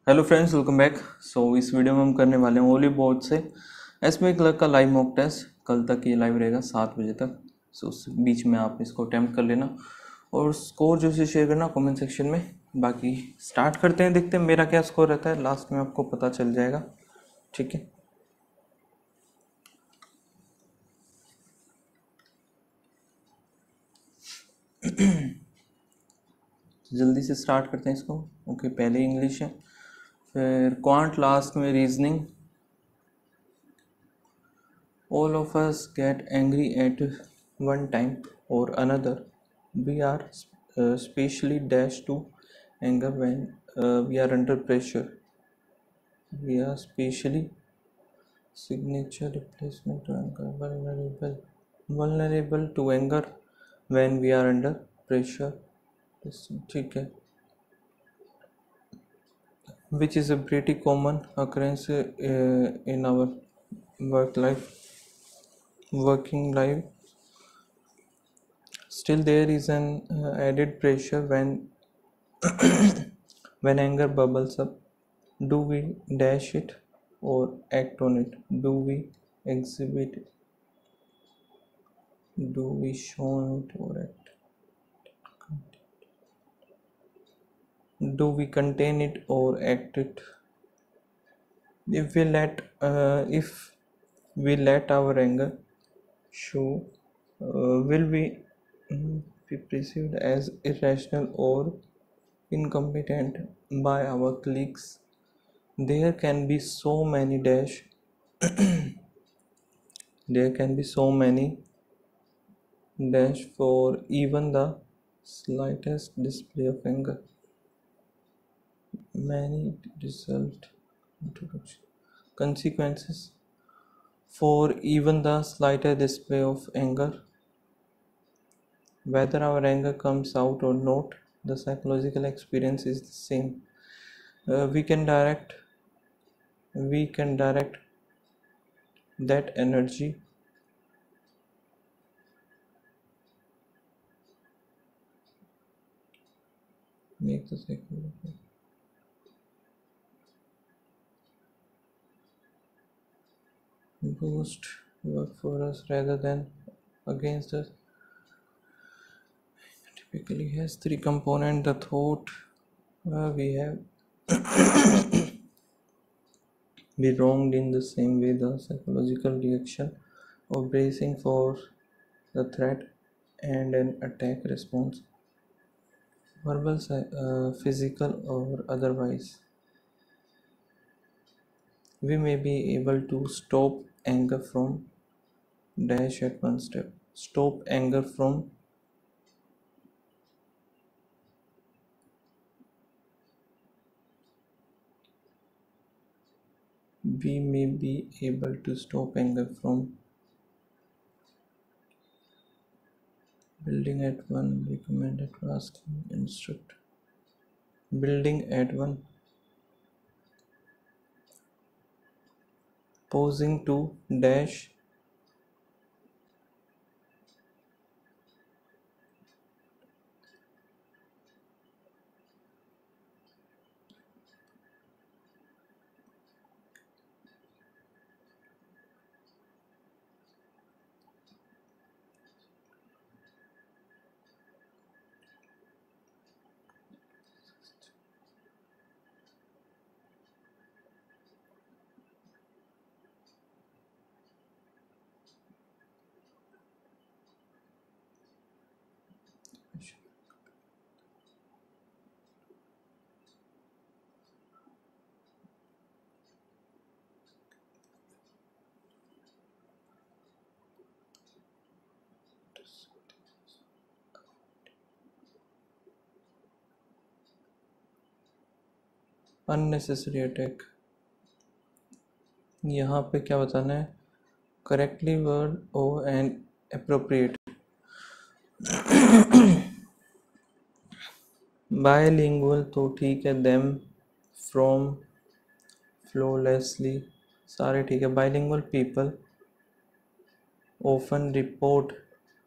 Hello friends, welcome back. इस video में हम करने वाले हैं ओली बोर्ड से एसबीआई क्लर्क का लाइव मॉक टेस्ट। कल तक ये लाइव रहेगा 7 बजे तक। उस बीच में आप इसको अटैम्प्ट कर लेना और स्कोर जो से शेयर करना कमेंट सेक्शन में। बाकी स्टार्ट करते हैं, देखते हैं मेरा क्या स्कोर रहता है, लास्ट में आपको पता चल जाएगा। ठीक है, जल्दी से स्टार्ट करते हैं इसको। ओके, पहले इंग्लिश है, फिर क्वांट, लास्ट में reasoning. All of us get angry at one time or another. We are specially dashed to anger when we are under pressure. We are specially signature replacement to anger, vulnerable to anger when we are under pressure. ठीक है, which is a pretty common occurrence in our working life. Still, there is an added pressure when anger bubbles up. Do we dash it or act on it? Do we exhibit it? Do we show it or act? Do we contain it or act it? If we let our anger show, will we be perceived as irrational or incompetent by our colleagues? There can be so many dash. There can be so many dash for even the slightest display of anger. Many result introduction consequences for even the slightest display of anger. Whether our anger comes out or not, the psychological experience is the same. We can direct that energy make the psychological boost work for us rather than against us. Typically has three components: the thought we have be wronged in the same way, the psychological reaction of bracing for the threat, and an attack response, verbal, physical, or otherwise. We may be able to stop anger from dash at one step. Stop anger from we may be able to stop anger from building at one, recommended, asking, instruct. Building at one, posing to dash, unnecessary attack. यहाँ पे क्या बताना है? Correctly word o and appropriate. Bilingual तो ठीक है, them, from, flawlessly, सारे ठीक है. Bilingual people often report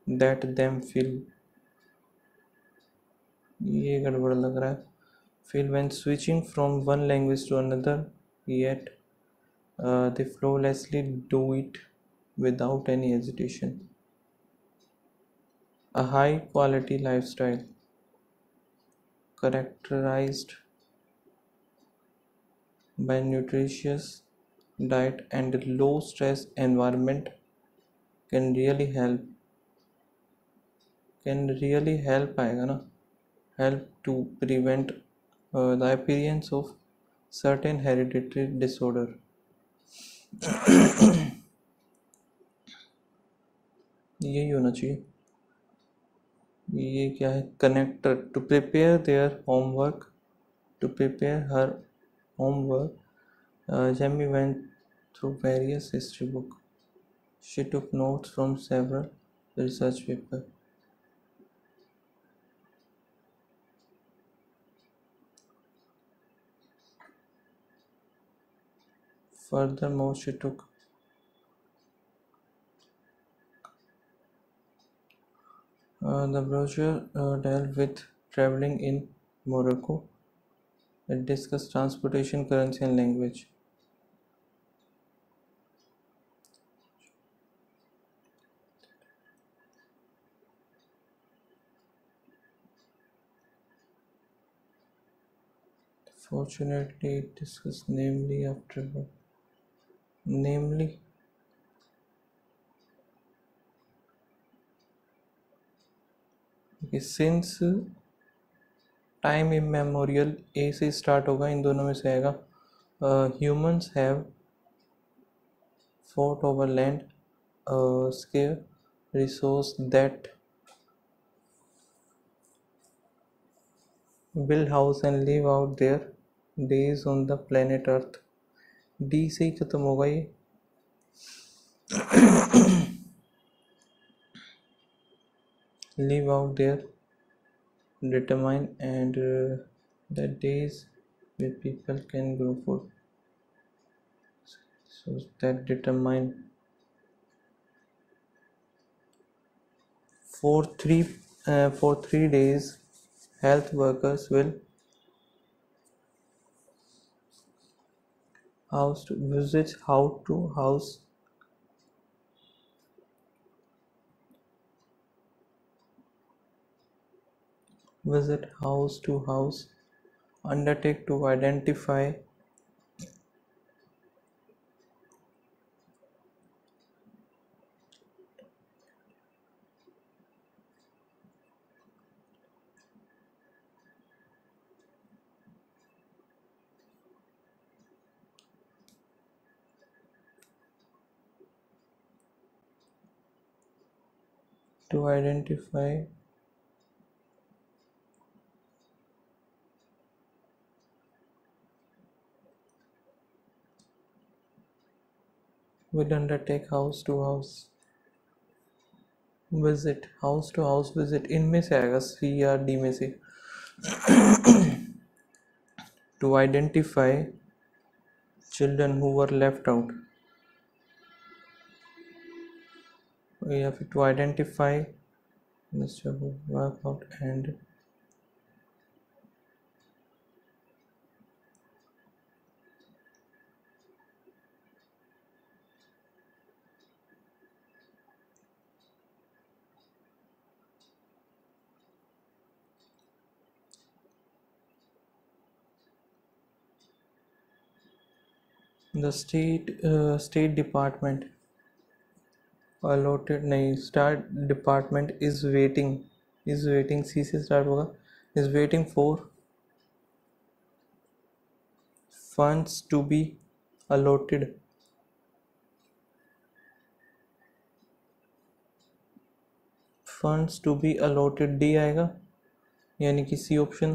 that them feel, ये गड़बड़ लग रहा है. feel when switching from one language to another, yet they flawlessly do it without any hesitation. A high quality lifestyle characterized by nutritious diet and low stress environment can really help आएगा ना, help to prevent the appearance of certain hereditary disorder. यही होना चाहिए. ये क्या है? Connector to prepare their homework, to prepare her homework. Jamie went through various history books. She took notes from several research papers. Furthermore, she took the brochure dealt with traveling in Morocco. It discussed transportation, currency, and language. Fortunately, it discussed namely okay, since time immemorial, A से start होगा, इन दोनों में से आएगा. Humans have fought over land, scarce resource that build house and live out their days on the planet Earth. D से ही खत्म होगा ये. Live out their determine and the days where people can grow food. So that determine for 3 days health workers will house to visit how to house visit house to house, undertake to identify to identify will undertake house to house visit इनमें से आएगा C या D में से. To identify children who were left out, या फिर to identify Mr. who work out and the state department allotted नहीं, state department is waiting C से start होगा, is waiting for funds to be allotted. funds to be allotted D आएगा, यानी कि C option.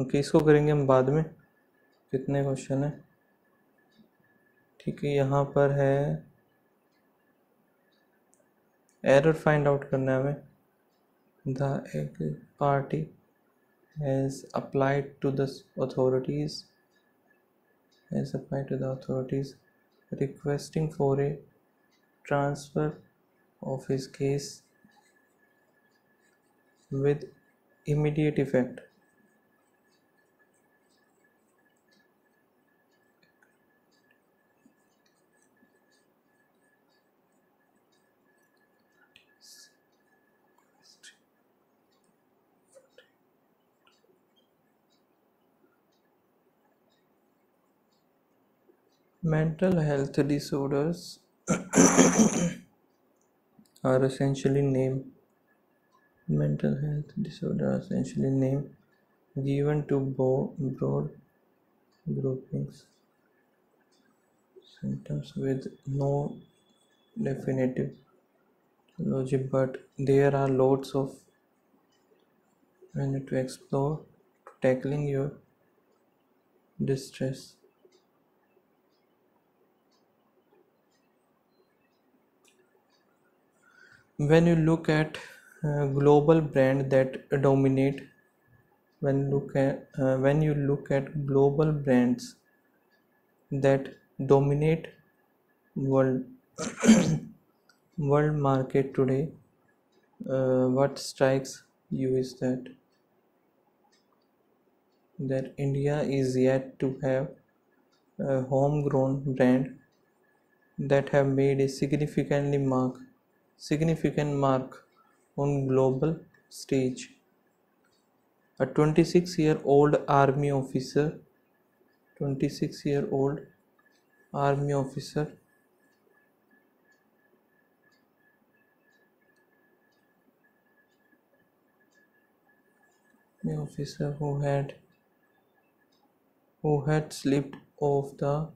Okay, इसको करेंगे हम बाद में. कितने क्वेश्चन है? ठीक है, यहाँ पर है एरर फाइंड आउट करना है हमें. The party has applied to the authorities requesting for a transfer of his case with immediate effect. Mental health disorders are essentially named mental health disorders are essentially name given to broad groupings symptoms with no definitive logic, but there are lots of when to explore to tackling your distress. When you look at global brand that dominate when you look at global brands that dominate world world market today, what strikes you is that India is yet to have a homegrown brand that have made a significant mark on global stage. A 26-year-old army officer, 26-year-old army officer who had slipped off the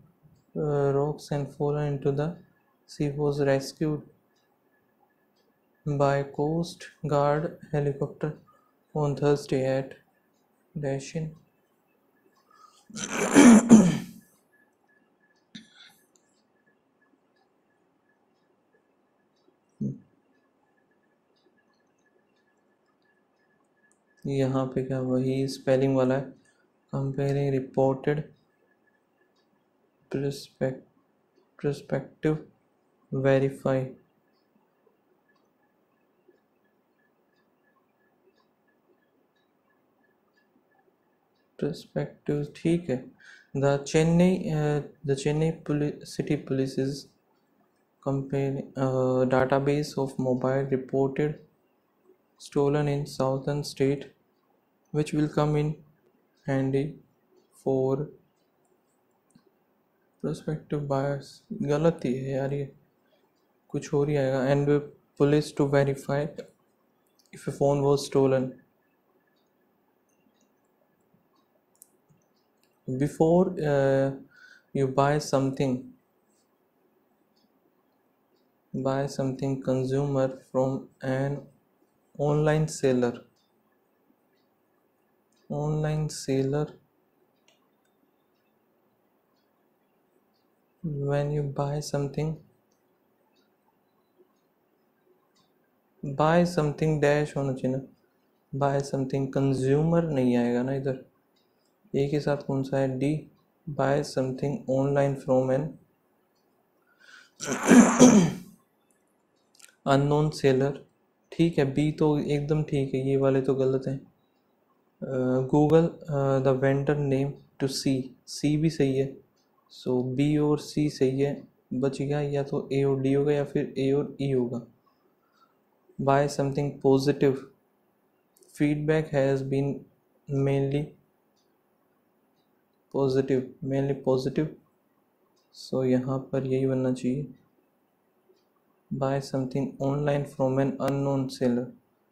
rocks and fallen into the sea was rescued by Coast Guard helicopter on Thursday at Dashin. यहाँ पे क्या वही spelling वाला है comparing reported perspective verify perspective ठीक है. The Chennai City Police's database of mobile reported stolen in southern state, which will come in handy for prospective buyers. गलत ही है यार, ये कुछ और ही आएगा. And police to verify if a phone was stolen. Before you buy something consumer from an online seller when you buy something dash होना चाहिए ना. buy something consumer नहीं आएगा ना इधर, एक के साथ कौन सा है. D buy something online from an unknown seller. ठीक है, बी तो एकदम ठीक है, ये वाले तो गलत हैं. Google the vendor name to see भी सही है. सो बी और सी सही है. बच गया या तो ए और डी होगा या फिर ए और ई होगा. Buy something positive, feedback has been mainly positive. So यहाँ पर यही बनना चाहिए. Buy something online from an unknown seller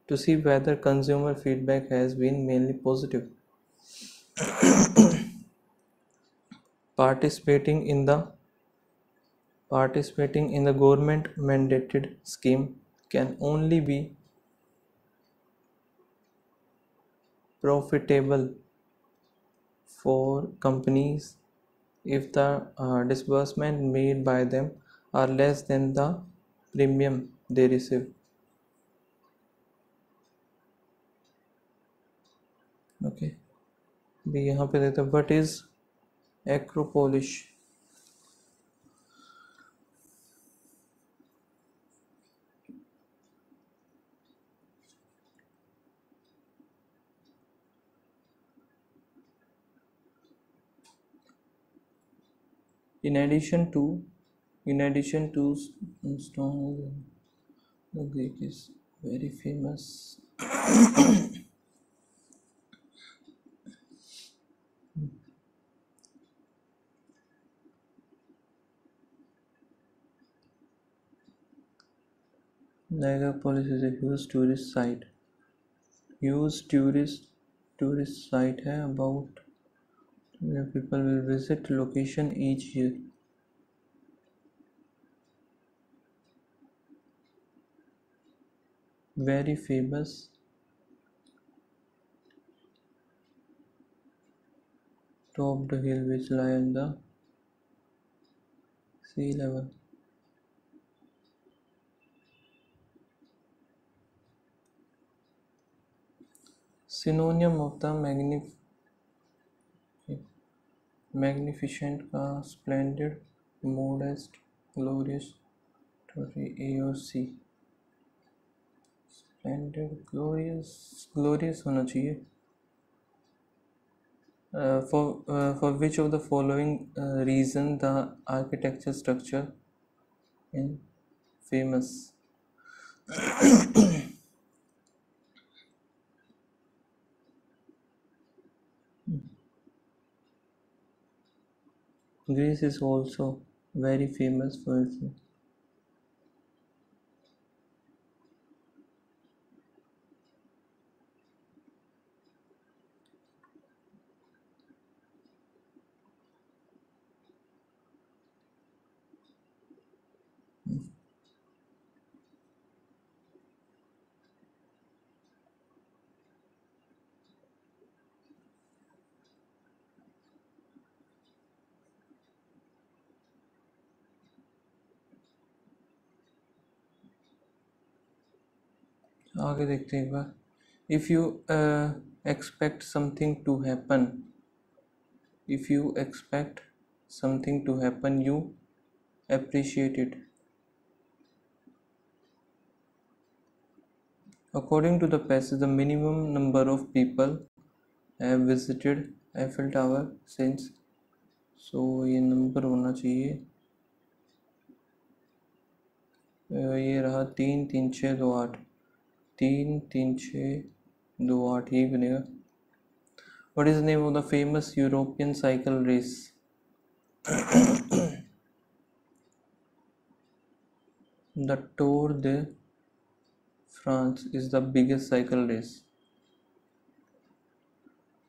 to see whether consumer feedback has been mainly positive. Participating in the government mandated scheme can only be profitable for companies if the disbursement made by them are less than the premium they receive. Okay, भी यहाँ पे देते हैं what is Acropolis. In addition to stone, the Greek is very famous. Niagarapolis is a huge tourist site. Huge tourist site है. About people will visit location each year. Very famous. Top the hill which lie on the sea level. Synonym of the magnificent का splendid, modest, glorious, AOC. Splendid, glorious होना चाहिए. For which of the following reason the architecture structure in famous? Greece is also very famous for its आगे देखते हैं एक बार. If you expect something to happen, you appreciate it. According to the passage, the minimum number of people have visited Eiffel Tower since. So ये number होना चाहिए. ये रहा 33628. 33628 यही बनेगा. What is the name of the famous European cycle race? The Tour de France is the biggest cycle race.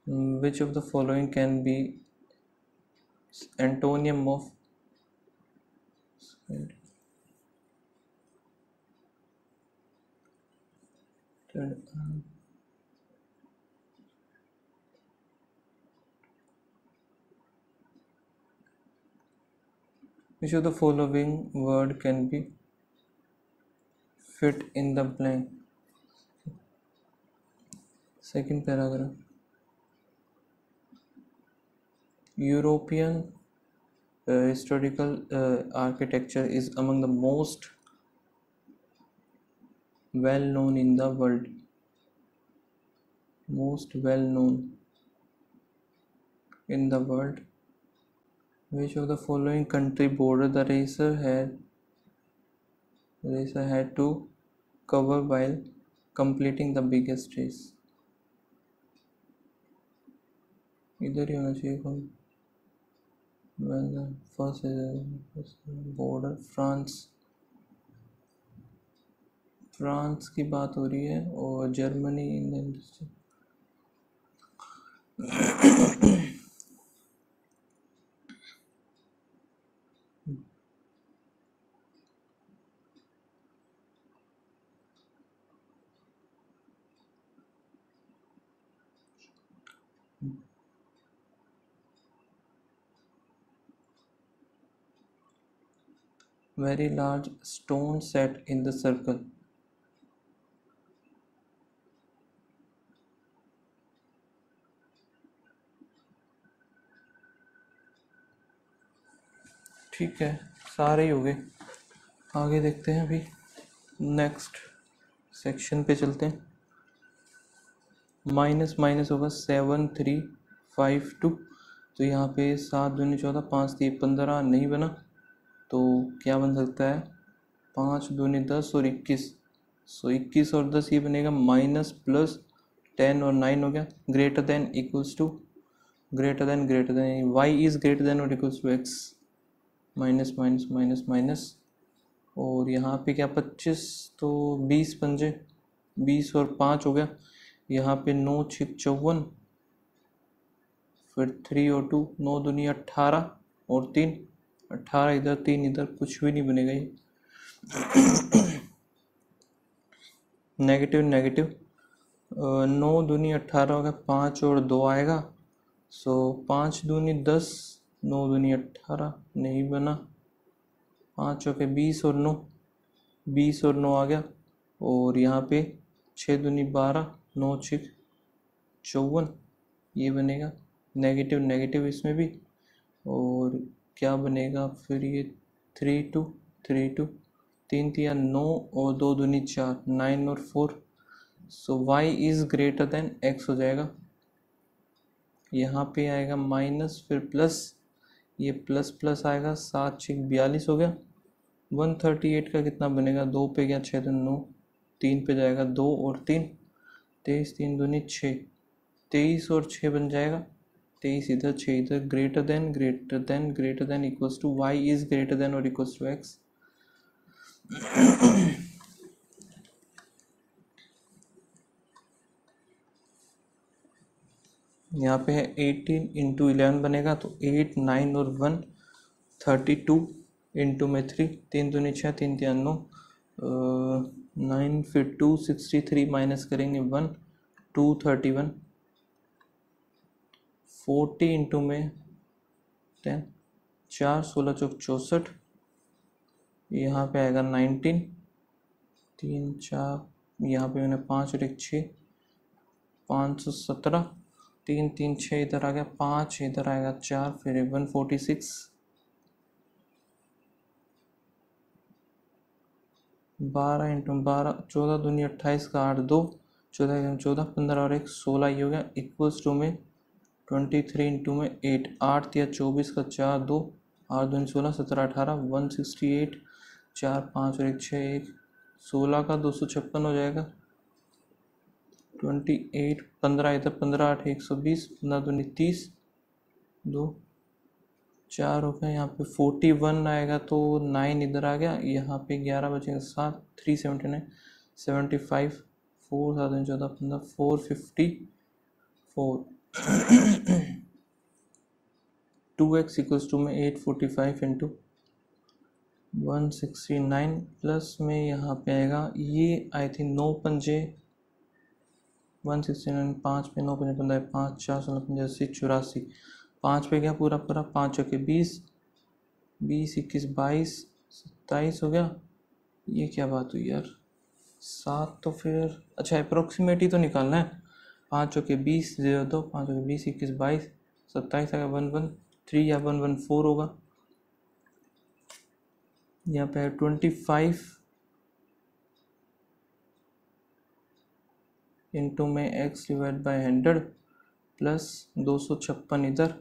Which of the following can be antonym of which of the following word can be fit in the blank? Second paragraph. European historical architecture is among the most well known in the world. Most well known in the world. Which of the following country border the racer had to cover while completing the biggest race? इधर ही होना चाहिए कौन. Well, the first is border. France की बात हो रही है और Germany Indian. Very large stone set in the circle. ठीक है, सारे ही हो गए. आगे देखते हैं. अभी नेक्स्ट सेक्शन पे चलते हैं. माइनस होगा 7352 तो यहाँ पे 7 दूनी 14, 5 3 15 नहीं बना, तो क्या बन सकता है 5 दूनी 10 और 21, सो 21 और 10 ये बनेगा माइनस प्लस 10 और 9 हो गया, greater than equals to greater than y is greater than और equals to x, minus minus minus minus, और यहाँ पे क्या 25, तो 20 पंजे 20 और 5 हो गया, यहाँ पे 9 6 54, फिर 3 और 2 9 दूनी 18 और 3 18 इधर 3 इधर, कुछ भी नहीं बनेगा ये, नेगेटिव नेगेटिव, 9 दूनी 18 होगा, 5 और 2 आएगा, सो 5 दूनी 10, 9 दूनी 18 नहीं बना, 5 के 20 और 9 20 और 9 आ गया, और यहाँ पे 6 दूनी 12, 9 6 54, ये बनेगा नेगेटिव नेगेटिव इसमें भी, और क्या बनेगा फिर ये 3 2 3 2 3 3 9 और 2 दूनी 4 9 और 4, सो y is greater then x हो जाएगा, यहाँ पे आएगा माइनस फिर प्लस, ये प्लस प्लस आएगा, 7 6 42 हो गया, 138 का कितना बनेगा, 2 पे गया 6 2 9, 3 पे जाएगा 2 और 3 23 3 दूनी 6, 23 और 6 बन जाएगा, 23 इधर 6 इधर, greater than equals to y is greater than और इक्वल्स टू x, यहाँ पे है 18 इंटू 11 बनेगा, तो 8 9 और 1 32 इंटू में 3 3 दूनी 6 3 3 9, 9 फिर 2 63 माइनस करेंगे 1 2 31, 40 इंटू में 10 4 16 चौक 64, यहाँ पे आएगा 19 3 4, यहाँ पे मैंने 5 और 1 6 517, 3 3 6 इधर आ गया, 5 इधर आएगा 4, फिर 146, 12 इंटू 12 14 दूनी 28 का 8 2 14 14 15 और 1 16 ही हो गया, इक्वल्स टू में 23 इंटू में 8 8 या 24 का 4 2 8 दूनी 16 17 18 168 4 5 और 1 6 1 16 का 256 हो जाएगा, 28 15 इधर 15 8 120 15 दूनी 30 2 4 हो गया, यहाँ पे 41 आएगा, तो 9 इधर आ गया, यहाँ पे 11 बचेगा 7 379 75 4 7 14 15 454 2x इक्वल्स टू में 845 इंटू 169 प्लस में यहाँ पे आएगा, ये आई थिंक 9 पंजे 169 5 पे 9 पंजे 15 5 4 16 85 84, 5 पे गया पूरा पूरा, 5 के 20 20 21 22 27 हो गया, ये क्या बात हुई यार 7, तो फिर अच्छा अप्रोक्सीमेट ही तो निकालना है, 5 के 20 0 2 5 के 20 21 22 27 आएगा 113 या 114 होगा, यहाँ पे 25 इंटू में x डिवाइड बाई 100 प्लस 256 इधर,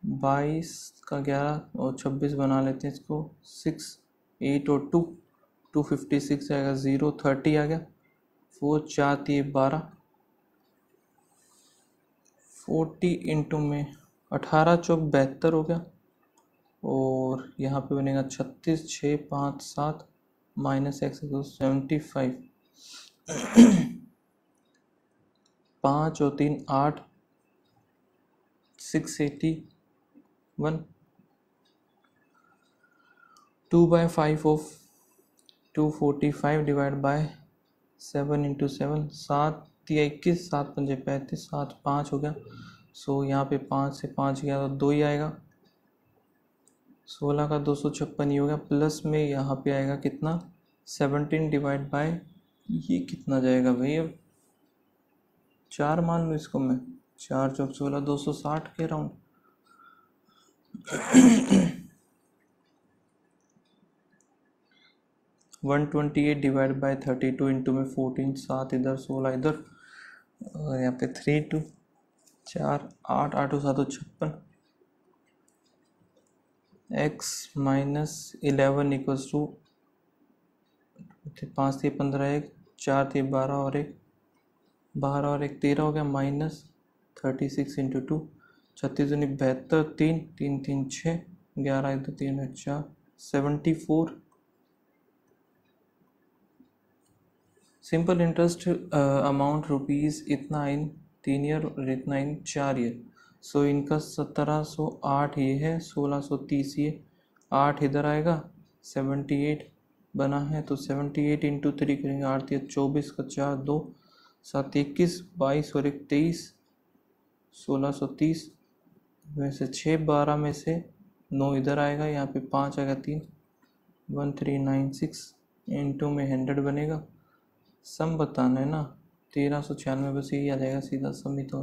22 का 11 और 26 बना लेते हैं इसको, 6 8 और 2 256 आएगा, 0 30 आ गया, 4 4 3 12 40 इंटू में 18 चौक 72 हो गया, और यहाँ पे बनेगा 36 6 5 7 माइनस एक्स 75 5 और 3 8 681 2/5 ऑफ 245 डिवाइड बाय 7 इंटू 7 7 या 21 7 पंजे 35 7 5 हो गया, सो यहाँ पे 5 से 5 गया तो 2 ही आएगा, 16 का 256 ही हो गया, प्लस में यहाँ पे आएगा कितना 17 डिवाइड बाय, ये कितना जाएगा भाई, अब 4 मान लो इसको मैं, 4 चौक 16 260 के राउंड, 128 डिवाइड बाय 32 इंटू में 14 7 इधर 16 इधर, और यहाँ पे 3 2 4 8 8 7 56 x माइनस 11 इक्वल्स टू 5 थी 15 1 4 थी 12 और 1 13 हो गया माइनस 36 इंटू 2 36 दूनी 72 3 3 3 6 11 2 3 4 74 सिंपल इंटरेस्ट अमाउंट रुपीज़ इतना इन 3 ईयर और इतना इन 4 ईयर। सो इनका 1708 ये है, 1630 ये 8 इधर आएगा, 78 बना है तो 78 इंटू 3 करेंगे 8 24 का 4 2 7 21 22 और 1 23 1630 में से 6 12 में से 9 इधर आएगा, यहाँ पे 5 आएगा 3 1396 इंटू में 100 बनेगा। सम बताना है ना 1396 बस यही आ जाएगा सीधा सम ही तो।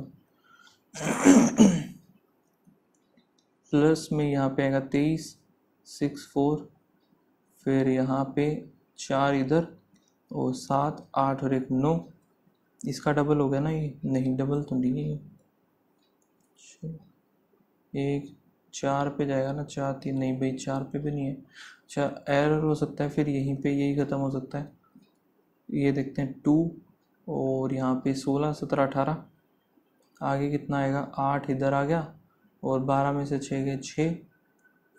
प्लस में यहाँ पे आएगा 23 6 4 फिर यहाँ पे 4 इधर और 7 8 और 1 9 इसका डबल हो गया ना ये, नहीं डबल तो नहीं है ये 1 4 पे जाएगा ना 4 3 नहीं भाई 4 पे भी नहीं है। अच्छा एरर हो सकता है फिर यहीं पे यही ख़त्म हो सकता है। ये देखते हैं 2 और यहाँ पे 16 17 18 आगे कितना आएगा 8 इधर आ गया और 12 में से 6 गए 6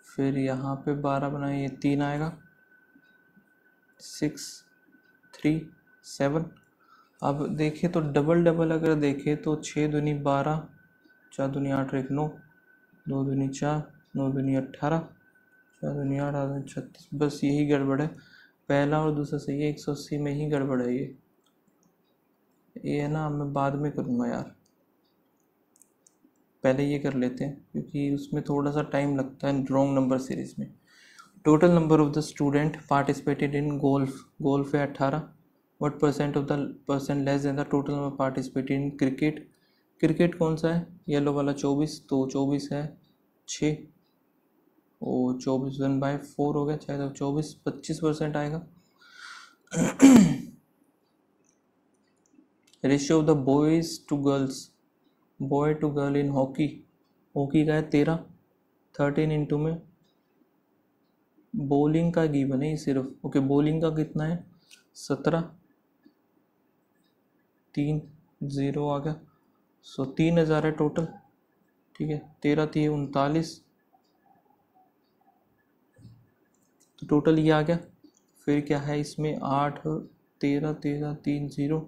फिर यहाँ पे 12 बनाए ये 3 आएगा 6 3 7। अब देखें तो डबल डबल अगर देखें तो 6 दूनी 12 4 दूनी 8 1 9 2 दूनी 4 9 दूनी 18 4 दूनी 8 8 दूनी 36 बस यही गड़बड़ है। पहला और दूसरा सही है 180 में ही गड़बड़ है ये है ना। मैं बाद में करूँगा यार, पहले ये कर लेते हैं क्योंकि उसमें थोड़ा सा टाइम लगता है रॉन्ग नंबर सीरीज में। Total number of the student participated in golf है 18। What percent of the percent less than the total number participated in cricket कौन सा है येलो वाला 24 तो 24 है 6 और 24 1/4 हो गया चाहे तो 24 25% आएगा। Ratio of the boys to girls boy to girl in hockey का है 13 इंटू में बॉलिंग का गिवन है सिर्फ। ओके बॉलिंग का कितना है 17 3 0 आ गया। सो 3000 है टोटल ठीक है 13 3 39 तो टोटल ये आ गया। फिर क्या है इसमें 8 13 13 3 0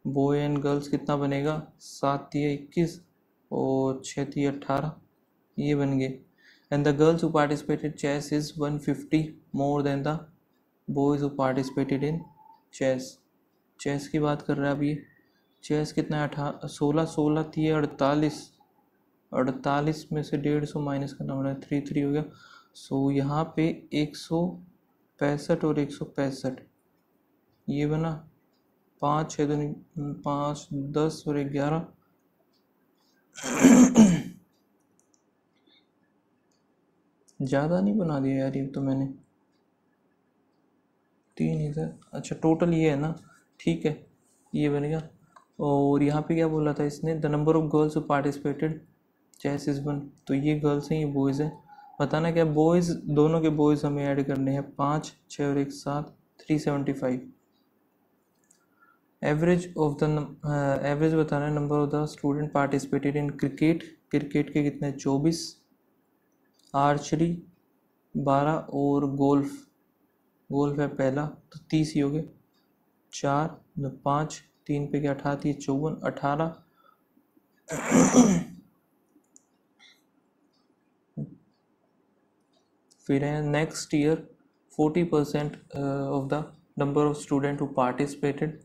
बॉय एंड गर्ल्स कितना बनेगा 7 3 21 और 6 3 18 ये बन गए। And the girls who participated chess is 150 more than the boys who participated in chess की बात कर रहा है अब ये। चेस कितना है 16 16 थी 48 में से 150 माइनस करना पड़ा 3 3 हो गया। सो यहाँ पे 165 और 165 ये बना 5 6 2 5 10 और 11 ज़्यादा नहीं बना दिया यार ये तो मैंने 3 इधर। अच्छा टोटल ये है ना ठीक है ये बनेगा। और यहाँ पे क्या बोला था इसने the number of girls who participated chess is 1 तो ये गर्ल्स हैं ये बॉयज़ हैं। बताना क्या बॉयज़ दोनों के बॉयज़ हमें ऐड करने हैं 5 6 और 1 7 375। एवरेज ऑफ द एवरेज बताना है number of the student participated in cricket के कितने 24 आर्चरी 12 और गोल्फ है पहला तो 30 ही हो गए 4 5 3 पे क्या 18 54 18 फिर है next year 40% of the number of student who participated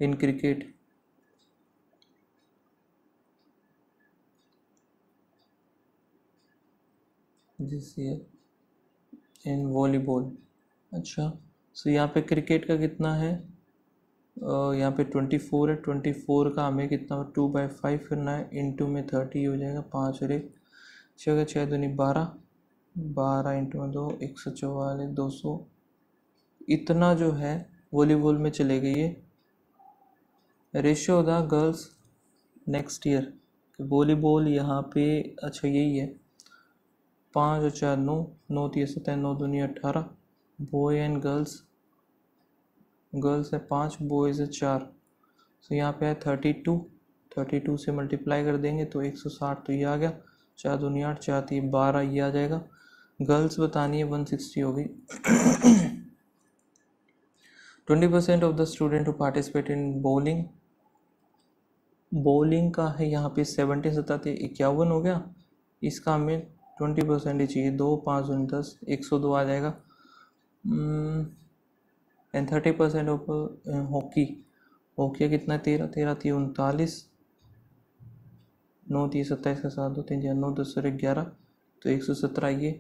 in cricket this year in volleyball. अच्छा सो यहाँ पे क्रिकेट का कितना है यहाँ पे 24 है 24 का हमें कितना 2/5 करना है इंटू में 30 हो जाएगा 5 और 1 6 6 दूनी 12 12 इंटू में 2 144 200 इतना जो है वॉलीबॉल में चले गई है। Ratio the girls next year volleyball यहाँ पे अच्छा यही है 5 और 4 9, 9 3 17, 9 दूनी 18। बॉय एंड गर्ल्स, गर्ल्स है 5, बॉयज़ है 4। तो यहाँ पे है 32, 32 से मल्टीप्लाई कर देंगे तो 160, तो ये आ गया। 4 दूनी 8, 4 3 12, ये आ जाएगा। गर्ल्स बतानी है 160 होगी। 20% of the student who participate in bowling, bowling का है यहाँ पे 70 सताते 51 हो गया। इसका हमें 20% ही चाहिए। 2 5 10, 102 आ जाएगा। एंड 30% ऑफ हॉकी, हॉकी कितना 13 13 3 39, 9 3 27 का 7 2 3 4 9 10 और 11, तो 117। ये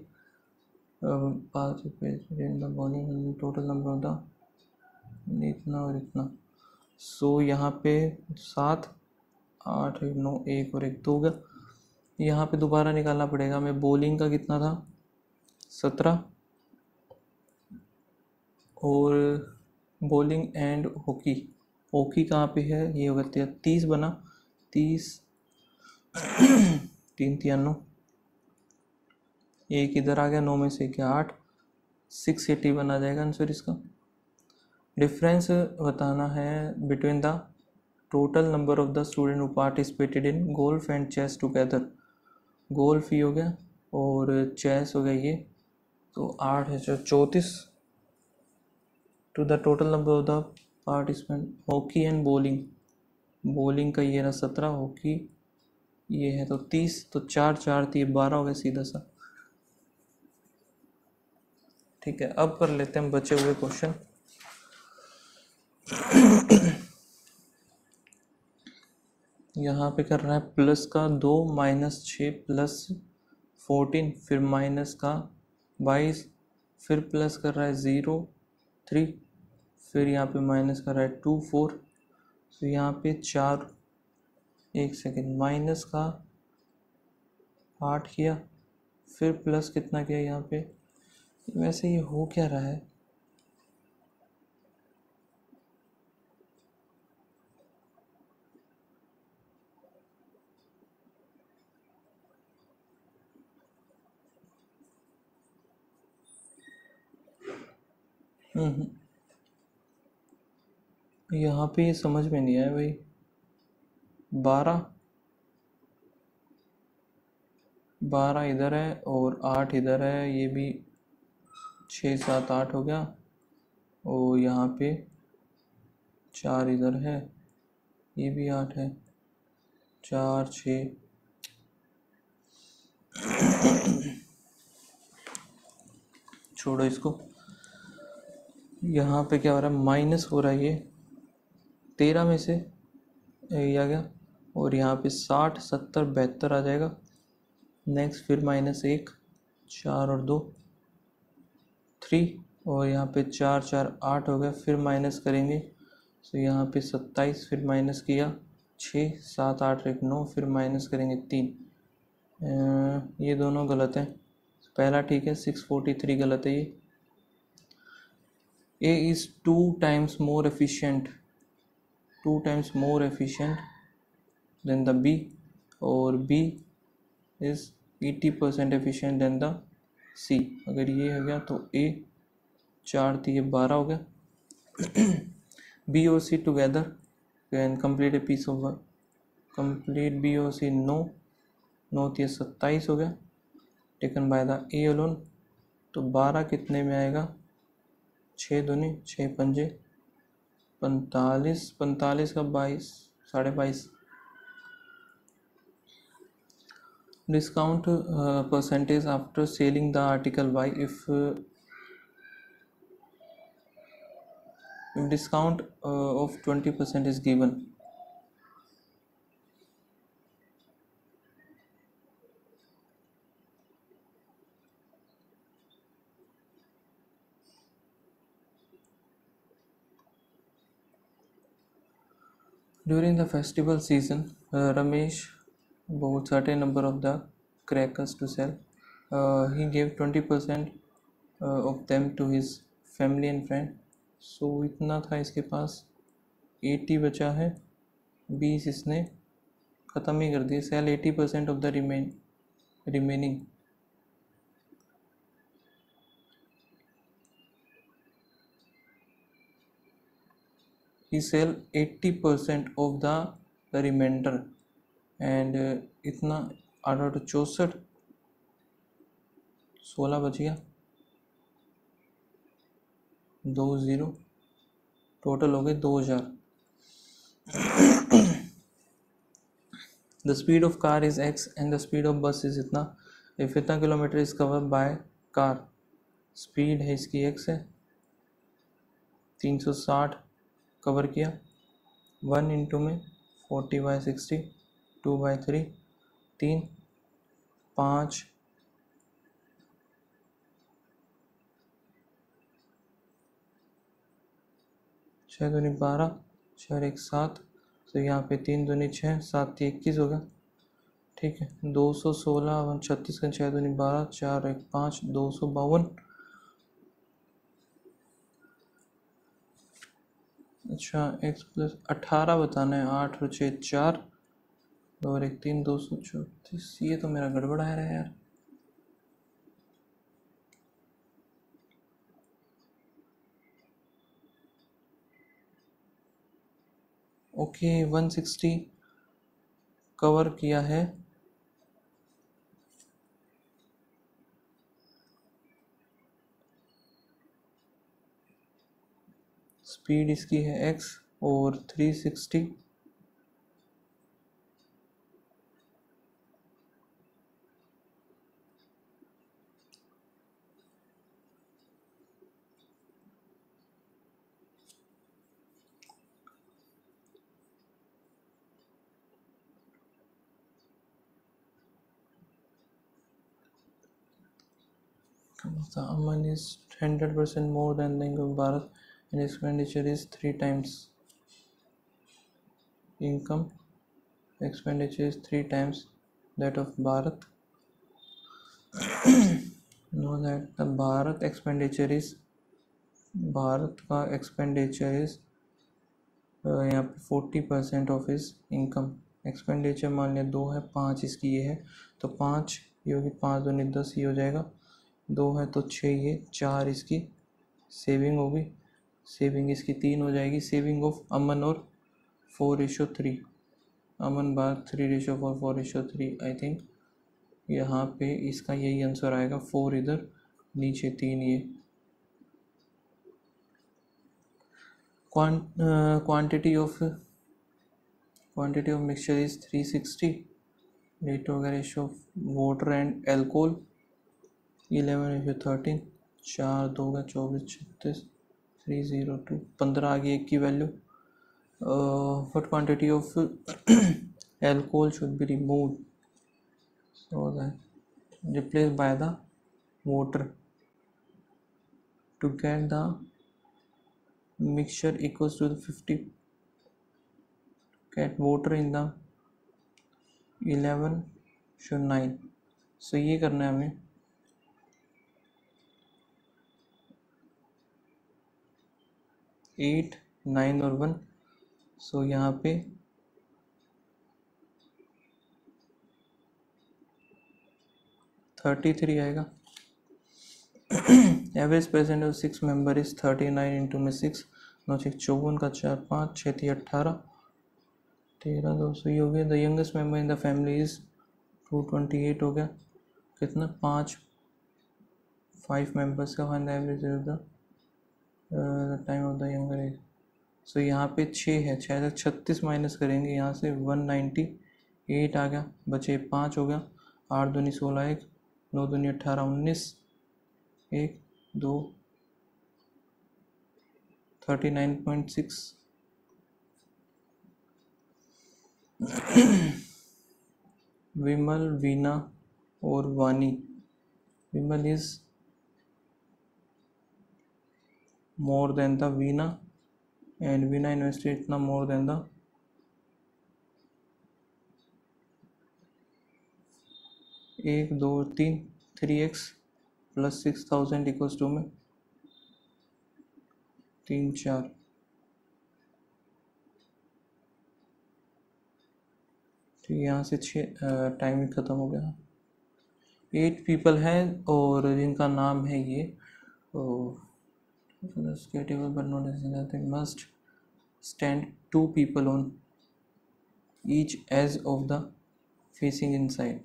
5 bowling total number of the इतना और इतना। सो यहाँ पे 7 8 9 1 और 1 2 हो गया। यहाँ पे दोबारा निकालना पड़ेगा हमें। बॉलिंग का कितना था 17, और बॉलिंग एंड हॉकी, हॉकी कहाँ पे है, ये होगा 30 बना 30 3 93, एक इधर आ गया, 9 में से क्या 8, 680 बना जाएगा आंसर इसका। डिफरेंस बताना है between the total number of the student who participated in golf and chess together. Golf ही हो गया और चेस हो गया ये, तो 8 है 34 to the total number of the participant. Hockey and bowling, bowling का ये रहा 17, हॉकी ये है तो 30, तो 4 4 3 12 हो गया सीधा सा। ठीक है, अब कर लेते हैं बचे हुए क्वेश्चन। यहाँ पे कर रहा है प्लस का 2 माइनस 6 प्लस 14, फिर माइनस का 22, फिर प्लस कर रहा है 0 3, फिर यहाँ पे माइनस कर रहा है 2 4, फिर यहाँ पे 4, एक सेकेंड, माइनस का 8 किया, फिर प्लस कितना किया यहाँ पे। वैसे ये हो क्या रहा है, यहाँ पे ये समझ में नहीं आया भाई। 12 इधर है और 8 इधर है, ये भी 6 7 8 हो गया, और यहाँ पे 4 इधर है, ये भी 8 है, 4 6 छोड़ो इसको। यहाँ पे क्या हो रहा है, माइनस हो रहा है, ये 13 में से ये आ गया, और यहाँ पे 60 70 72 आ जाएगा। नेक्स्ट फिर माइनस 1, 4 और 2 3, और यहाँ पे 4 4 8 हो गया, फिर माइनस करेंगे तो यहाँ पे 27, फिर माइनस किया 6 7 8 1 9, फिर माइनस करेंगे 3। ये दोनों गलत हैं, पहला ठीक है, 643 गलत है ये। A is 2 times more efficient than the B, और B is 80% efficient than the C। अगर ये हो गया तो A 4 थी, ये 12 हो गया। B और C together can complete a piece of work। complete B और C 9 9 थी 27 हो गया, taken by the A alone। तो 12 कितने में आएगा, 6 दूनी 6 पंजे 45, 45 का 22 22.5। Discount percentage after selling the article by if discount of 20% is given. During the festival season, Ramesh bought certain number of the crackers to sell. He gave 20% of them to his family and friend. So इतना था इसके पास, 80 बचा है, 20 इसने ख़त्म ही कर दिए। Sell 80% of the remaining. he sell 80% of the remainder and इतना 8 8 64 16 बच गया 2 0 टोटल हो गए 2000. The speed of car is x and the speed of bus is इतना. if इतना kilometre is covered by car, speed है इसकी x है 360 कवर किया 1 इंटू में 40/60 2/3 3 5 6 दूनी 12 4 1 7. तो यहाँ पे 3 दूनी 6 7 21 हो गया. ठीक है 216 36 का 6 दूनी 12 4 1 5 252. अच्छा x प्लस 18 बताना है 8 और 6 4 और 1 3 234. ये तो मेरा गड़बड़ आ रहा है यार. ओके 160 कवर किया है. स्पीड इसकी है x और 360 the Aman is 100% more than the income of Bharat and expenditure is 3 times income. Expenditure is 3 times that of Bharat. Know that the Bharat expenditure is Bharat का expenditure is यहाँ पे 40% of his income. Expenditure मान लिया 2 है 5 इसकी ये है तो 5 ये होगी 5 दूनी 10 ये हो जाएगा 2 है तो 6 ये 4 इसकी सेविंग होगी. सेविंग इसकी 3 हो जाएगी. सेविंग ऑफ अमन और 4:3 अमन बात 3:4 4:3. आई थिंक यहाँ पे इसका यही आंसर आएगा 4 इधर नीचे 3 ये. Quantity of mixture is 360. Rate हो गया ratio of water and alcohol 11:13. 4 2 का 24 36 302 15 आ गई एक की value. What quantity of alcohol should be removed so that replaced by the water to get the mixture equals to the 50. Get water in the 11:9. so ये करना है हमें. Eight 9 और 1. सो यहाँ पे 33 आएगा. Average percent of 6 member is 39 into में 6 9 6 54 का 4 5 6 3 18 13 200 ये हो गया. The youngest member in the family is 228 हो गया. कितना 5 मेंबर्स का find the average of the time of the younger age. So यहाँ पे 6 है 6 तक 36 माइनस करेंगे यहाँ से 198 आ गया. बचे 5 हो गया. 8 दूनी 16 1 9 दूनी 18 19 1 2 39.6. विमल वीना और वानी. विमल is more than the Veena and Veena invested इतना more than the 1 2 3 3x plus 6000 equals to में 3 4. तो यहाँ से 6 टाइम ही ख़त्म हो गया. 8 पीपल हैं और जिनका नाम है ये skatable but not anything must stand 2 people on each edge of the facing inside.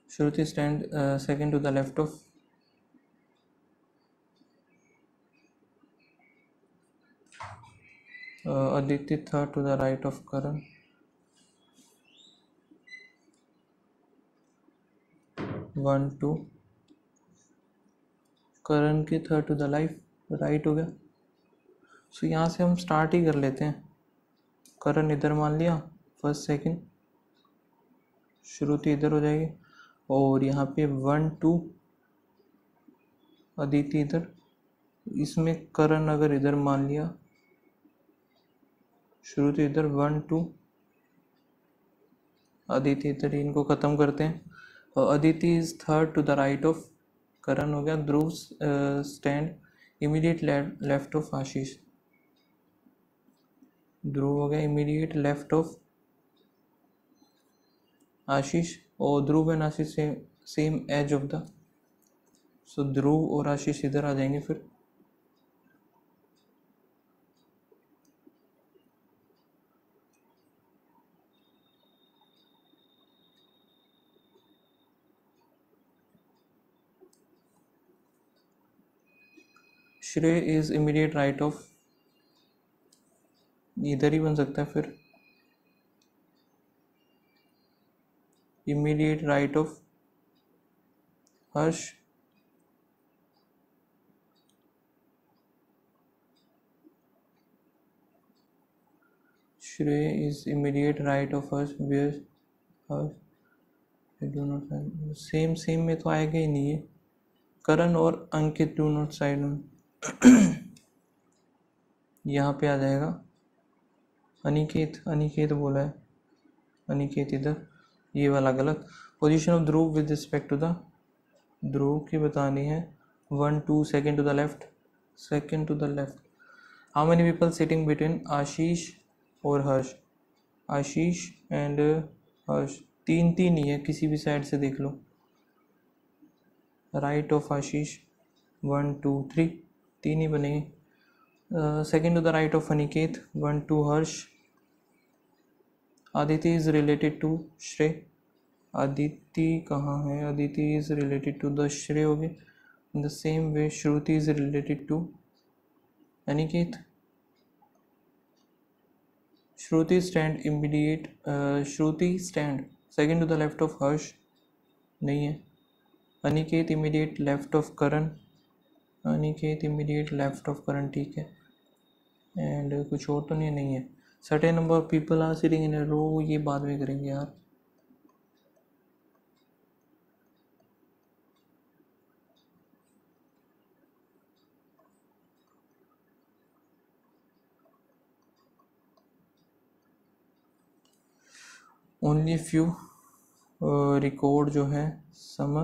Shruti stand second to the left of Aditi, third to the right of Karan. 1 2 Karan के third to the life right हो गया। सो यहाँ से हम start ही कर लेते हैं। करण इधर मान लिया फर्स्ट सेकंड, श्रुति इधर हो जाएगी और यहाँ पे 1 2 अदिति इधर। इसमें करण अगर इधर मान लिया, श्रुति इधर 1 2 अदिति इधर, इनको ख़त्म करते हैं। और Aditi is third to the right of Karan हो गया। Dhruv stand immediate left of Ashish. Dhruv हो गया इमीडिएट लेफ्ट ऑफ आशीष और Dhruv and Ashish same age of the. So Dhruv और आशीष इधर आ जाएंगे फिर। श्रेय इज इमीडिएट राइट ऑफ, इधर ही बन सकता है फिर। Immediate right of Harsh. Shreya is immediate right of Harsh. Where Harsh do not same में तो आएगा ही नहीं है। करण और Ankit do not side on. यहाँ पे आ जाएगा अनिकेत बोला है, अनिकेत इधर, ये वाला गलत। Position of Dhruv with respect to the, Dhruv की बतानी है 1 2 second to the left, second to the left. How many people sitting between Ashish और हर्ष। आशीष एंड हर्ष 3 3 ही है, किसी भी साइड से देख लो। राइट ऑफ आशीष 1 2 3, 3 ही बनेंगे। Second to the right of Aniket 1 2 Harsh. Aditi is related to Shrey. Aditi कहाँ है? Aditi is related to the Shrey हो गए। In the same way Shruti is related to Aniket. Shruti stand immediate, Shruti stand second to the left of Harsh, नहीं है। Aniket immediate left of Karan. Aniket immediate left of Karan, ठीक है। And कुछ और तो नहीं है। Certain number of people are sitting in a row, ये बाद में करेंगे यार। ओनली फ्यू रिकॉर्ड जो है सम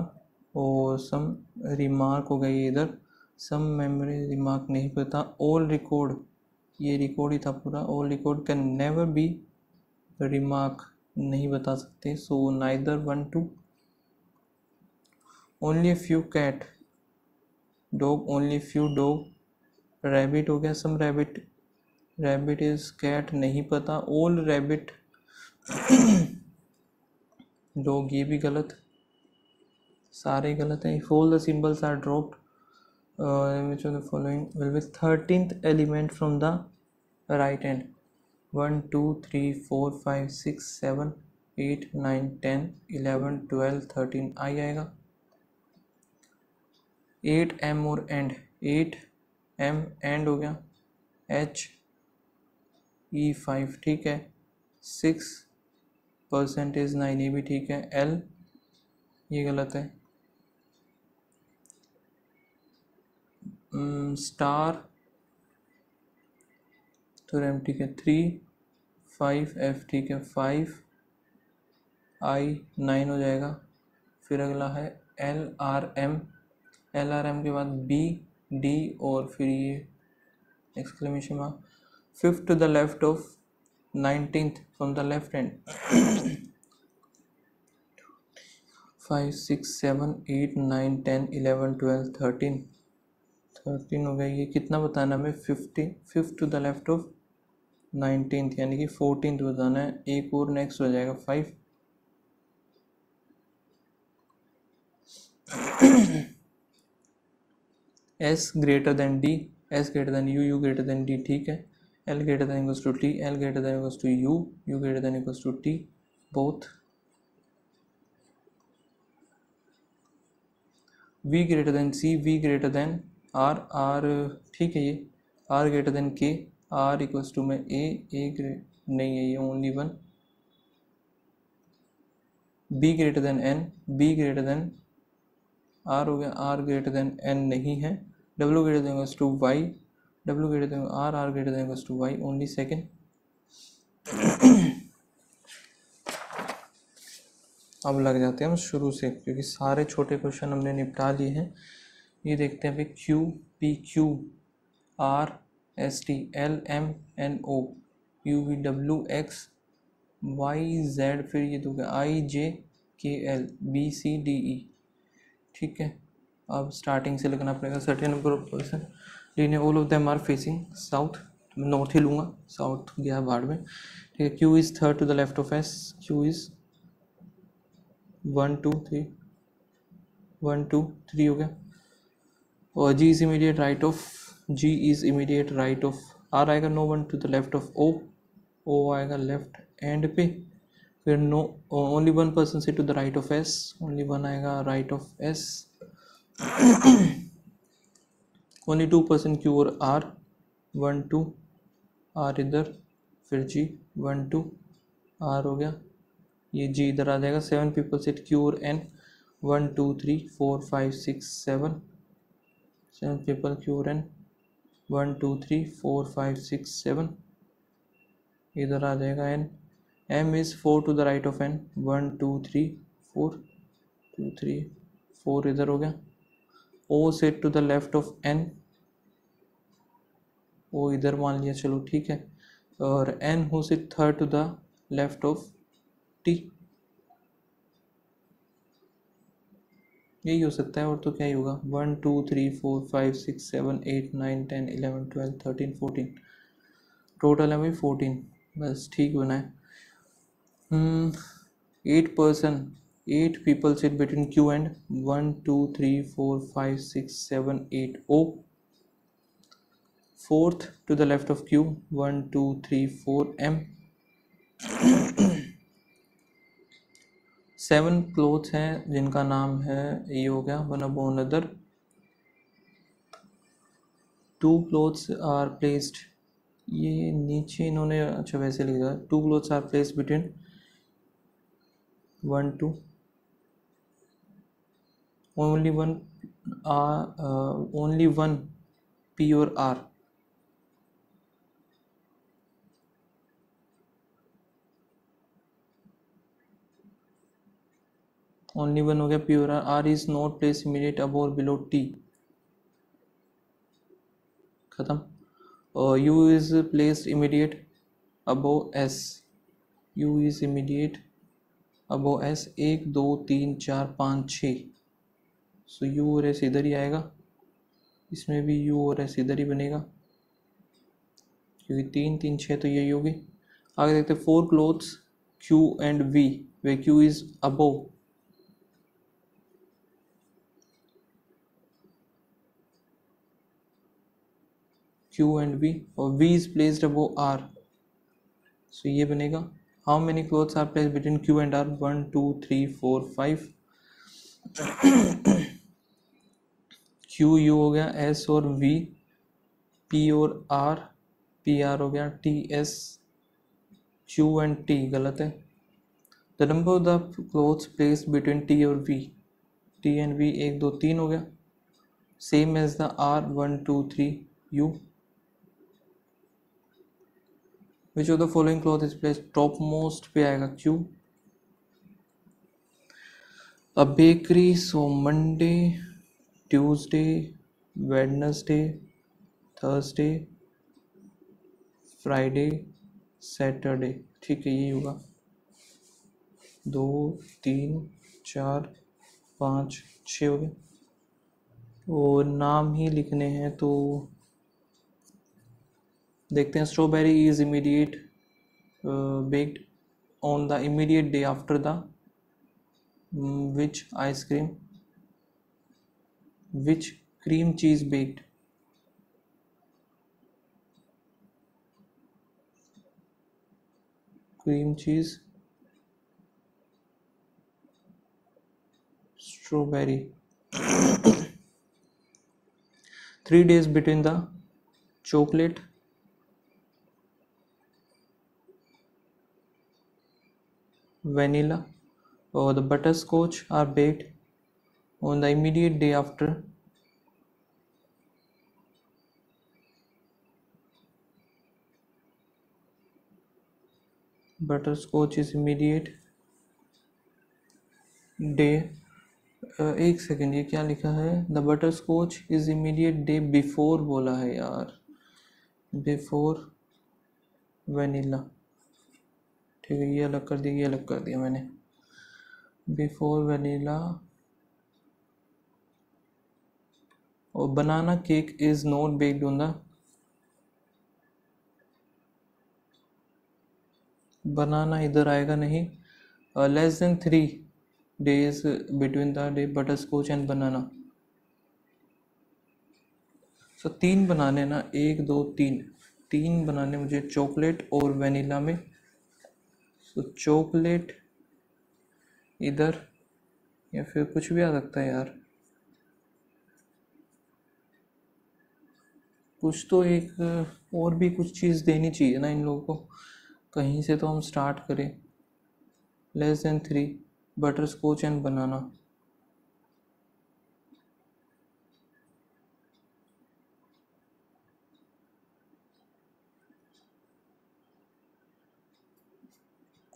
और सम रिमार्क हो गई इधर। सम मेमोरी रिमार्क नहीं पता। ऑल रिकॉर्ड, ये रिकॉर्ड ही था पूरा। All record can never be remark, नहीं बता सकते। So neither 1 2। Only few cat dog, only few dog. Rabbit हो गया some rabbit, rabbit is cat नहीं पता। ऑल रैबिट डॉग, ये भी गलत, सारे गलत हैं। If all the symbols are dropped which of the following will be 13th element from the right hand? 1 2 3 4 5 6 7 8 9 10 11 12 13 आ जाएगा। 8 M और एंड, 8 M एंड हो गया। H E 5 ठीक है। 6% 9, ये भी ठीक है। L ये गलत है। स्टार तो एम ठीक है। 3 5 F ठीक है। 5 I 9 हो जाएगा। फिर अगला है LRM, LRM के बाद B D और फिर ये exclamation mark. 5th to the left of 19th from the left hand। 5 6 7 8 9 10 11 12 13 हो गया। ये कितना बताना है हमें? 50 fifth to the left of 19th यानी कि 14th बताना है। एक और नेक्स्ट हो जाएगा 5। S greater than D, S greater than U, U greater than D, ठीक है। L greater than equals to T, L greater than equals to U, U greater than equals to T, both. V greater than C, V greater than R, R ठीक है। ये R greater than K, R equals to में A नहीं है ये only one. B greater than N, B greater than are हो गया, R greater than N नहीं है। W greater than equals to Y, W greater than R, R greater than equals to Y, only second. अब लग जाते हैं हम शुरू से, क्योंकि सारे छोटे क्वेश्चन हमने निपटा लिए हैं। ये देखते हैं अभी Q P Q R S T L M N O U V W X Y Z, फिर ये तो गया I J K L B C D E, ठीक है। अब स्टार्टिंग से लिखना पड़ेगा। Certain number of person line all of them are facing south, north ही लूँगा, साउथ गया बाढ़ में, ठीक है। Q is third to the left of S, Q is 1 2 3 1 2 3 हो गया। और G is immediate right of, G is immediate right of R आएगा, no one to the left of O, O आएगा लेफ्ट एंड पे। फिर no only one person से to the right of S, only one आएगा right of S. Only 2% Q और R, 1 2 R इधर, फिर जी 1 2 are हो गया। ये जी इधर आ जाएगा। 7 पीपल सिट क्यू और एन, 1 2 3 4 5 6 7, 7 पीपल क्यू और एन, 1 2 3 4 5 6 7, इधर आ जाएगा N. M is 4 to the right of N, 1 2 3 4 2 3 4 इधर हो गया। O sit to the left of N, O इधर मान लिया, चलो ठीक है। और एन हो sit third to the left of T, यही हो सकता है और तो क्या ही होगा। 1 2 3 4 5 6 7 8 9 10 11 12 13 14, टोटल है भाई 14, बस ठीक बना है। 8 people sit between Q and 1 2 3 4 5 6 7 8 O, fourth to the left of Q 1 2 3 4 M। 7 clothes हैं जिनका नाम है, ये हो गया one upon other. 2 clothes are placed, ये नीचे इन्होंने अच्छा वैसे लिख दिया। 2 clothes are placed between 1 2, only one P और R, ओनली वन हो गया P और R is not place immediate above और बिलो T, खत्म। U is placed immediate above S, U is immediate above S 1 2 3 4 5 6, so U और S इधर ही आएगा। इसमें भी U और S इधर ही बनेगा, क्योंकि 3 3 6 तो यही होगी। आगे देखते हैं 4 क्लोथ्स Q एंड V, वे Q is above, Q and V, और V is placed above R, so ये बनेगा। How many clothes are placed between Q and R, 1 2 3 4 5। Q U हो गया, S और V, P और R, P R हो गया, T S, Q and T गलत है। The number of the clothes placed between T और V, T एंड V 1 2 3 हो गया, same as the R 1 2 3 U। Which of the following cloth is placed topmost पे आएगा Q। A bakery, so Monday, Tuesday, Wednesday, Thursday, Friday, Saturday, ठीक है यही होगा। 2 3 4 5 6 हो गए। और नाम ही लिखने हैं तो देखते हैं। Strawberry is immediate baked on the immediate day after the which ice cream which cream cheese baked. Cream cheese strawberry 3 days between the chocolate vanilla or the butterscotch are baked on the immediate day after butterscotch is immediate day। एक second, ये क्या लिखा है? The butterscotch is immediate day before बोला है यार, before vanilla. ठीक है, ये अलग कर दिया, ये अलग कर दिया मैंने। Before vanilla. और banana cake is not baked on the, banana इधर आएगा नहीं। Less than 3 days between the day butterscotch and banana। So 3 बनाने ना, 1 2 3 बनाने मुझे चॉकलेट और वेनिला में। सो चॉकलेट इधर, या फिर कुछ भी आ सकता है यार, कुछ तो एक और भी कुछ चीज़ देनी चाहिए ना इन लोगों को, कहीं से तो हम स्टार्ट करें। Less than 3 butterscotch and banana.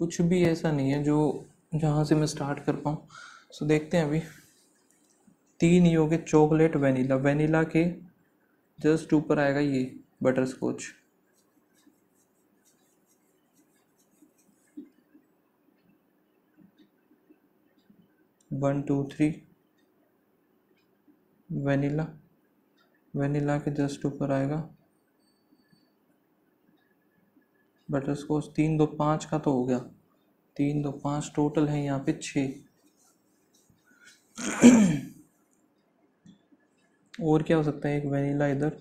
कुछ भी ऐसा नहीं है जो जहाँ से मैं स्टार्ट कर पाऊँ। सो देखते हैं अभी। 3 ये हो गए चॉकलेट वेनिला, वेनिला के जस्ट ऊपर आएगा ये butterscotch. One two three vanilla, vanilla के जस्ट ऊपर आएगा बटर स्कॉच। 3 2 5 का तो हो गया, 3 2 5 टोटल है यहाँ पे 6। और क्या हो सकता है? एक वेनिला इधर,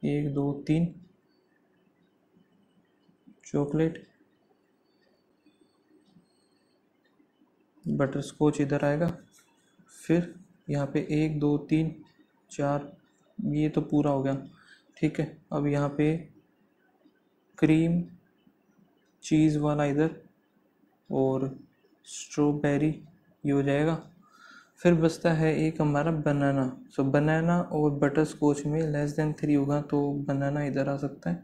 1 2 3 चॉकलेट, बटर स्कॉच इधर आएगा। फिर यहाँ पे 1 2 3 4, ये तो पूरा हो गया। ठीक है, अब यहाँ पे क्रीम चीज़ वाला इधर और स्ट्रॉबेरी ये हो जाएगा। फिर बचता है एक हमारा बनाना। सो बनाना और बटर स्कॉच में लेस देन 3 होगा, तो बनाना इधर आ सकता है।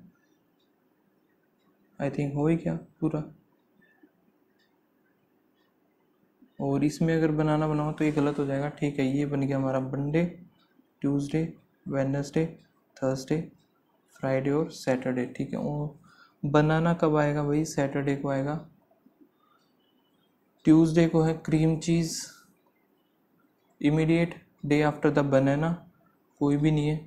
आई थिंक हो ही गया पूरा। और इसमें अगर बनाना बनाओ तो ये गलत हो जाएगा। ठीक है, ये बन गया हमारा Monday, Tuesday, Wednesday, Thursday, Friday और सैटरडे। ठीक है, और बनाना कब आएगा भाई? सैटरडे को आएगा। ट्यूसडे को है cream cheese, immediate day after the banana, कोई भी नहीं है।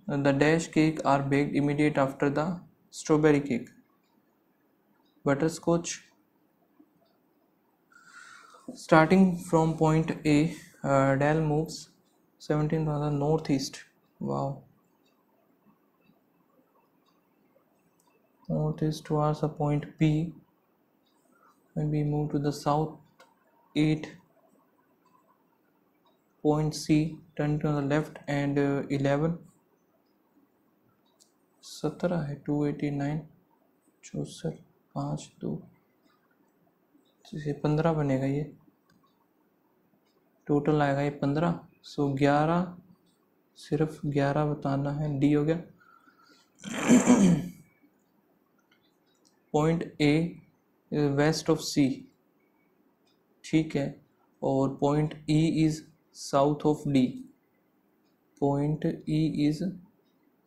The dash cake are baked immediate after the strawberry cake. Butterscotch starting from point A, Dell moves 17 to the northeast। Wow, northeast towards a point B, and we move to the south 8 point C, turn to the left and 11 17 है 289 64 5 2 15 बनेगा। ये total आएगा ये 15। सो 11, सिर्फ 11 बताना है। D हो गया। Point A west of C, ठीक है, और point E is south of D. Point E is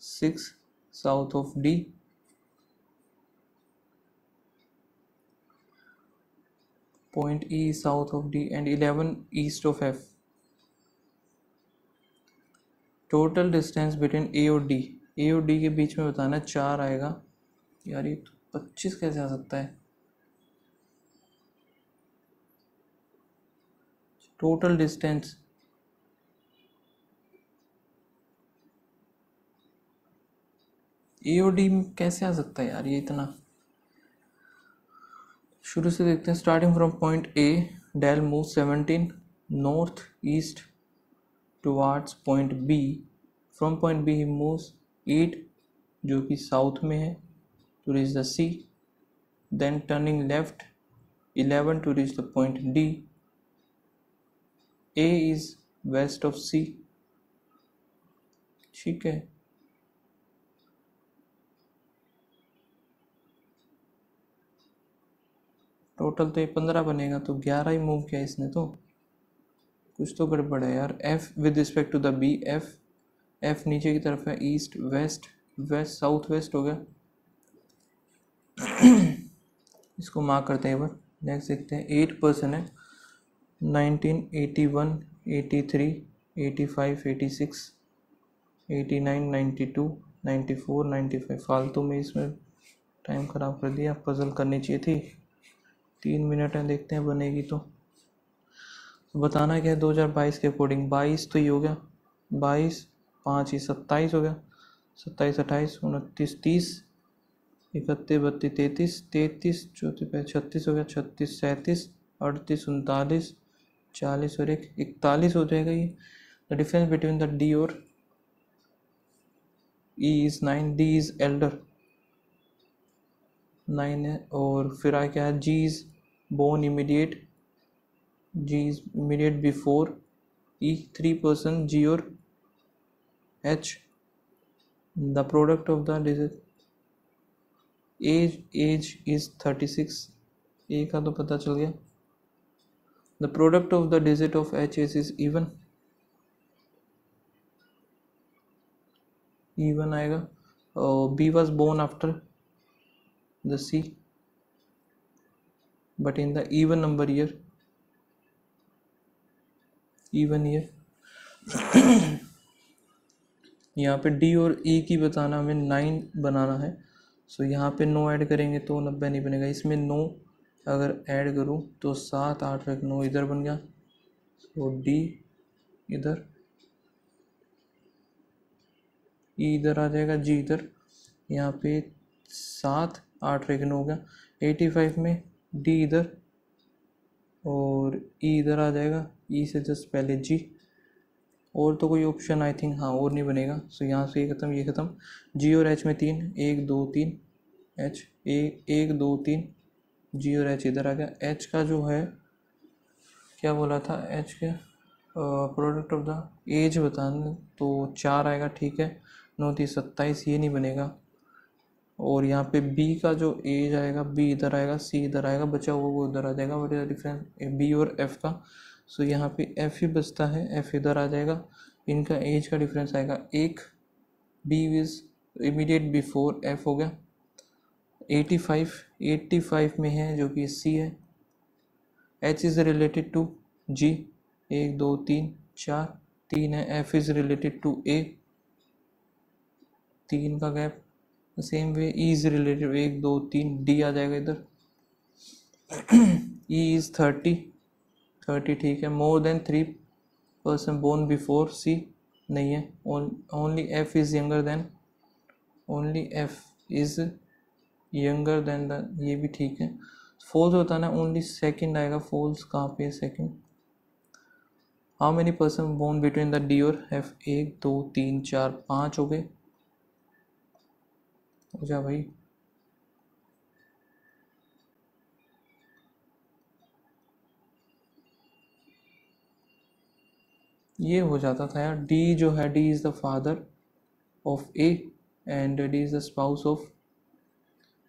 6 south of D. Point E south of D and 11 east of F. Total distance between A और D, ए और D के बीच में बताना 4 आएगा। यार ये तो 25 कैसे आ सकता है? टोटल डिस्टेंस ए और डी में कैसे आ सकता है यार ये इतना? शुरू से देखते हैं। Starting from point A, Del move 17 north east towards point B. From point B ही मूव्स 8 जो कि साउथ में है to reach the C, then turning left 11 to reach the point D. A is west of C, ठीक है। Total तो ये 15 बनेगा, तो 11 ही मूव किया इसने, तो कुछ तो गड़बड़ है यार। F with respect to the B, F नीचे की तरफ है, east west, west south west हो गया। इसको मार्क करते हैं एक बार। नेक्स्ट देखते हैं। 8% है 19, 81, 83, 85, 86, 89, 92, 94, 95। फालतू में इसमें टाइम ख़राब कर दिया, पजल करनी चाहिए थी। 3 मिनट है, देखते हैं बनेगी तो। बताना क्या है 2022 के अकॉर्डिंग। 22 तो ये हो गया, 22 5 ही 27 हो गया, 27 28 29 30 31 32 33 33 34 36 हो गया, 36 37 38 39 40 और 1 41 हो जाएगा ये। The difference between the D और E is 9, D is elder 9 है। और फिर आ क्या है, G is born immediate, G is immediate before E 3%, G और H the product of the digit age is 36, A का तो पता चल गया। The product of the digit of H is even, even आएगा। B was born after the C but in the even number year, even year. यहाँ पे D और ई की बताना हमें 9 बनाना है। सो यहाँ पे 9 ऐड करेंगे तो 90 नहीं बनेगा। इसमें 9 अगर ऐड करूँ तो 7 8 1 9 इधर बन गया। सो डी इधर, ई इधर आ जाएगा, जी इधर। यहाँ पे 7 8 1 9 हो गया। 85 में डी इधर और ई इधर आ जाएगा, ई से जस्ट पहले जी। और तो कोई ऑप्शन आई थिंक हाँ और नहीं बनेगा। सो यहाँ से ये ख़त्म, ये ख़त्म। जी और एच में 3 1 2 3 एच 1 2 3 जी और एच इधर आ गया। एच का जो है क्या बोला था, एच के प्रोडक्ट ऑफ द एज बताना तो 4 आएगा, ठीक है। 9 3 27, ये नहीं बनेगा। और यहाँ पे बी का जो एज आएगा, बी इधर आएगा, सी इधर आएगा, बचा हुआ वो उधर आ जाएगा। What is the difference B और एफ का? सो यहाँ पे एफ ही बचता है, एफ इधर आ जाएगा। इनका एज का डिफरेंस आएगा 1, B is immediate before F हो गया। 85 में है जो कि सी है। H is related to G, 1 2 3 4 3 है। F is related to A, 3 का gap. Same way E is related 1 2 3 D आ जाएगा इधर। ई इज़ 30 ठीक है। More than 3% born before C नहीं है। Only F is younger than, only F is younger then the, ये भी ठीक है। फॉल्स बताना, ओनली सेकंड आएगा। फॉल्स कहाँ पे है second? How many person born between the D और एफ? 1 2 3 4 5 हो गए। हो जा भाई। ये हो जाता था यार। डी जो है, D is the father of A and D is the spouse of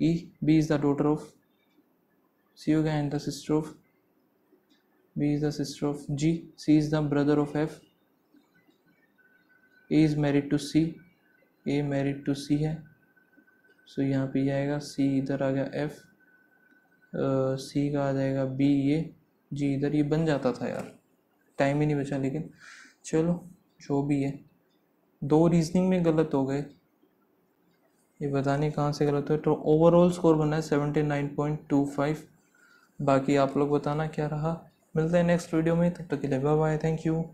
E. B is the daughter of C हो गया and the sister of B is the sister of G. C is the brother of F. A is married to C, A married to C है। So यहाँ पे आएगा सी, इधर आ गया F C का आ जाएगा बी, ये जी इधर, ये बन जाता था यार, टाइम ही नहीं बचा। लेकिन चलो जो भी है, 2 रीजनिंग में गलत हो गए, ये पता नहीं कहाँ से गलत हुआ। तो ओवरऑल स्कोर बना है 79.25। बाकी आप लोग बताना क्या रहा। मिलते हैं नेक्स्ट वीडियो में, तब तक के लिए बाय बाय, थैंक यू।